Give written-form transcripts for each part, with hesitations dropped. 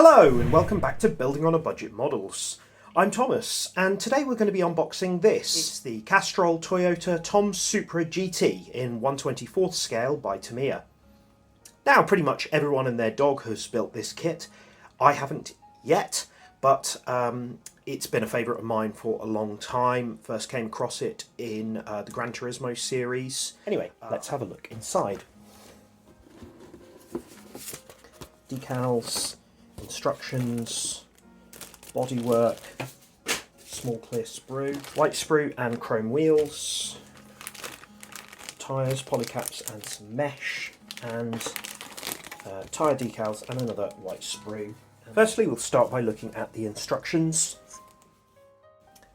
Hello and welcome back to Building on a Budget Models. I'm Thomas and today we're going to be unboxing this. It's the Castrol Toyota Tom's Supra GT in 1/24th scale by Tamiya. Now pretty much everyone and their dog has built this kit. I haven't yet, but it's been a favourite of mine for a long time. First came across it in the Gran Turismo series. Anyway, let's have a look inside. Decals, instructions, bodywork, small clear sprue, white sprue and chrome wheels, tyres, polycaps and some mesh, and tyre decals and another white sprue. Firstly, we'll start by looking at the instructions.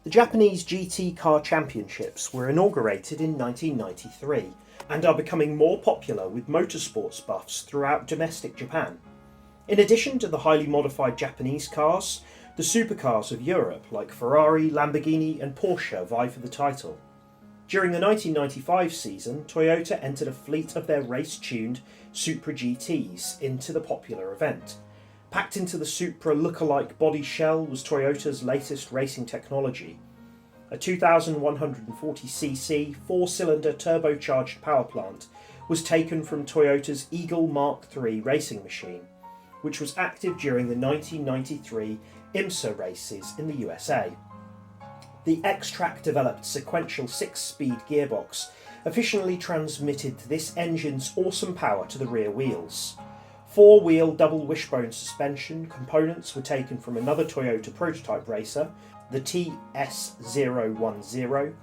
The Japanese GT Car Championships were inaugurated in 1993 and are becoming more popular with motorsports buffs throughout domestic Japan. In addition to the highly modified Japanese cars, the supercars of Europe like Ferrari, Lamborghini and Porsche vie for the title. During the 1995 season, Toyota entered a fleet of their race-tuned Supra GTs into the popular event. Packed into the Supra look-alike body shell was Toyota's latest racing technology. A 2,140cc four-cylinder turbocharged power plant was taken from Toyota's Eagle Mark III racing machine, which was active during the 1993 IMSA races in the USA. The X-Track developed sequential 6-speed gearbox efficiently transmitted this engine's awesome power to the rear wheels. Four-wheel double wishbone suspension components were taken from another Toyota prototype racer, the TS010.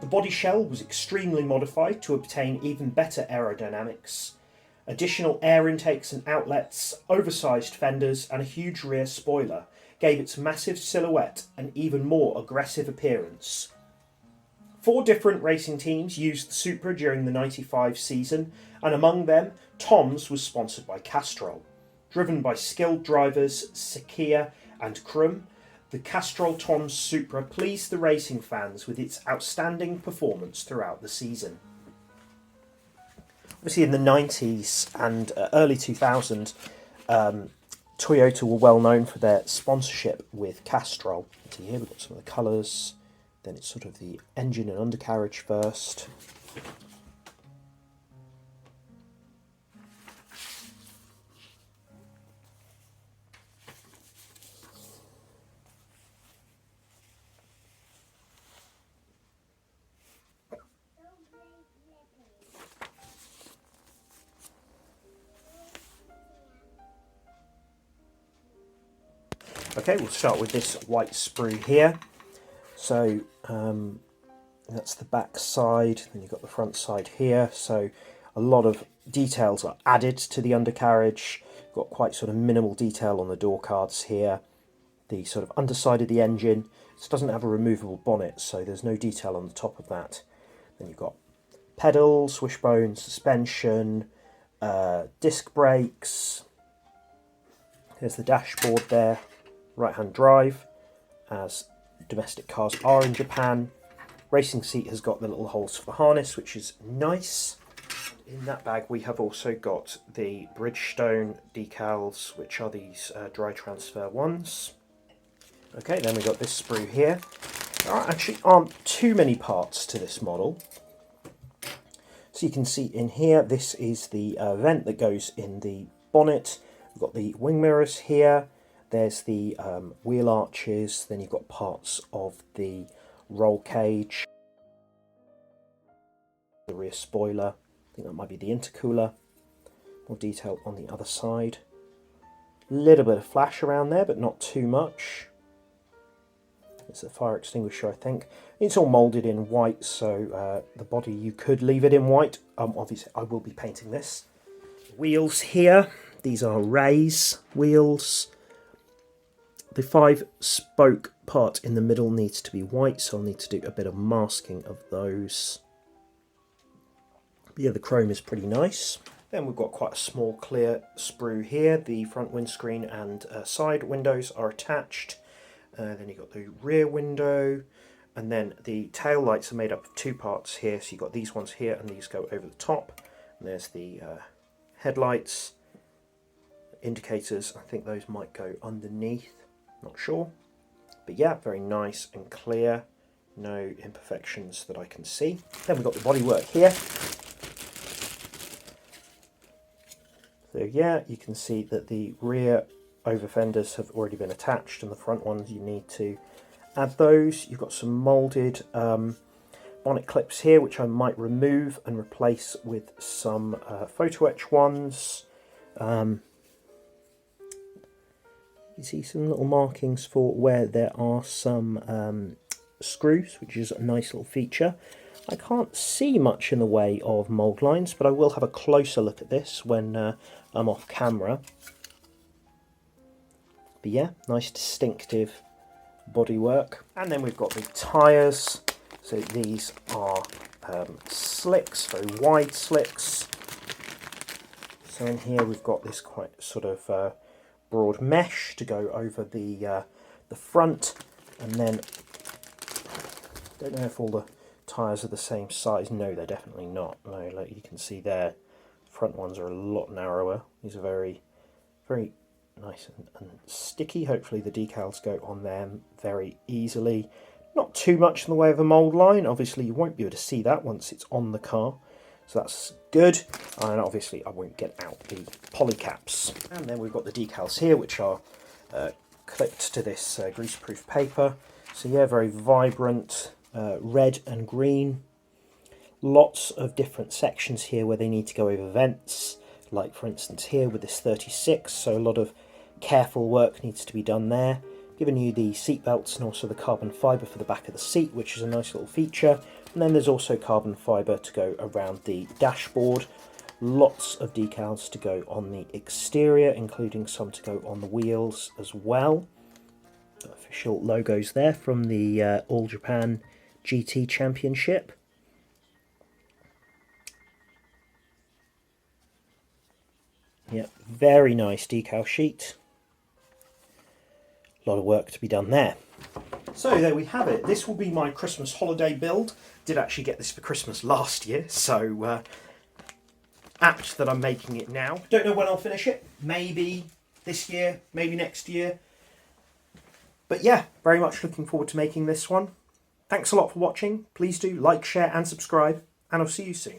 The body shell was extremely modified to obtain even better aerodynamics. Additional air intakes and outlets, oversized fenders and a huge rear spoiler gave its massive silhouette an even more aggressive appearance. 4 different racing teams used the Supra during the 95 season, and among them, Tom's was sponsored by Castrol. Driven by skilled drivers Sakia and Krum, the Castrol Tom's Supra pleased the racing fans with its outstanding performance throughout the season. Obviously in the 90s and early 2000s, Toyota were well known for their sponsorship with Castrol. So here we've got some of the colours, then it's sort of the engine and undercarriage first. Okay, we'll start with this white sprue here. So that's the back side, then you've got the front side here. So a lot of details are added to the undercarriage. Got quite sort of minimal detail on the door cards here. The sort of underside of the engine. This doesn't have a removable bonnet, so there's no detail on the top of that. Then you've got pedals, wishbone, suspension, disc brakes. There's the dashboard there. Right-hand drive, as domestic cars are in Japan. Racing seat has got the little holes for the harness, which is nice. In that bag we have also got the Bridgestone decals, which are these dry transfer ones. Okay, then we got this sprue here. There actually aren't too many parts to this model. So you can see in here, this is the vent that goes in the bonnet. We've got the wing mirrors here. There's the wheel arches, then you've got parts of the roll cage, the rear spoiler, I think that might be the intercooler, more detail on the other side. A little bit of flash around there, but not too much. It's a fire extinguisher, I think. It's all moulded in white, so the body, you could leave it in white. Obviously, I will be painting this. Wheels here, these are raise wheels. The 5-spoke part in the middle needs to be white, so I'll need to do a bit of masking of those. But yeah, the chrome is pretty nice. Then we've got quite a small clear sprue here. The front windscreen and side windows are attached. Then you've got the rear window, and then the tail lights are made up of 2 parts here. So you've got these ones here, and these go over the top. And there's the headlights. indicators, I think those might go underneath, not sure. But yeah, very nice and clear, no imperfections that I can see. Then we've got the bodywork here. So yeah, you can see that the rear over fenders have already been attached, and the front ones you need to add those. You've got some moulded bonnet clips here, which I might remove and replace with some photo etch ones. You see some little markings for where there are some screws, which is a nice little feature. I can't see much in the way of mould lines, but I will have a closer look at this when I'm off camera. But yeah, nice distinctive bodywork. And then we've got the tyres. So these are slicks, very wide slicks. So in here we've got this quite sort of broad mesh to go over the front, and then I don't know if all the tyres are the same size. No, they're definitely not. No, like you can see there, front ones are a lot narrower. These are very, very nice and sticky. Hopefully the decals go on them very easily. Not too much in the way of a mould line. Obviously you won't be able to see that once it's on the car, so that's good. And obviously I won't get out the poly caps. And then we've got the decals here, which are clipped to this greaseproof paper. So yeah, very vibrant red and green. Lots of different sections here where they need to go over vents, like for instance here with this 36, so a lot of careful work needs to be done there. Giving you the seat belts and also the carbon fibre for the back of the seat, which is a nice little feature. And then there's also carbon fibre to go around the dashboard. Lots of decals to go on the exterior, including some to go on the wheels as well. Official logos there from the All Japan GT Championship. Yep, very nice decal sheet. A lot of work to be done there. So there we have it. This will be my Christmas holiday build. Did actually get this for Christmas last year, so apt that I'm making it now. Don't know when I'll finish it. Maybe this year, maybe next year. But yeah, very much looking forward to making this one. Thanks a lot for watching. Please do like, share and subscribe, and I'll see you soon.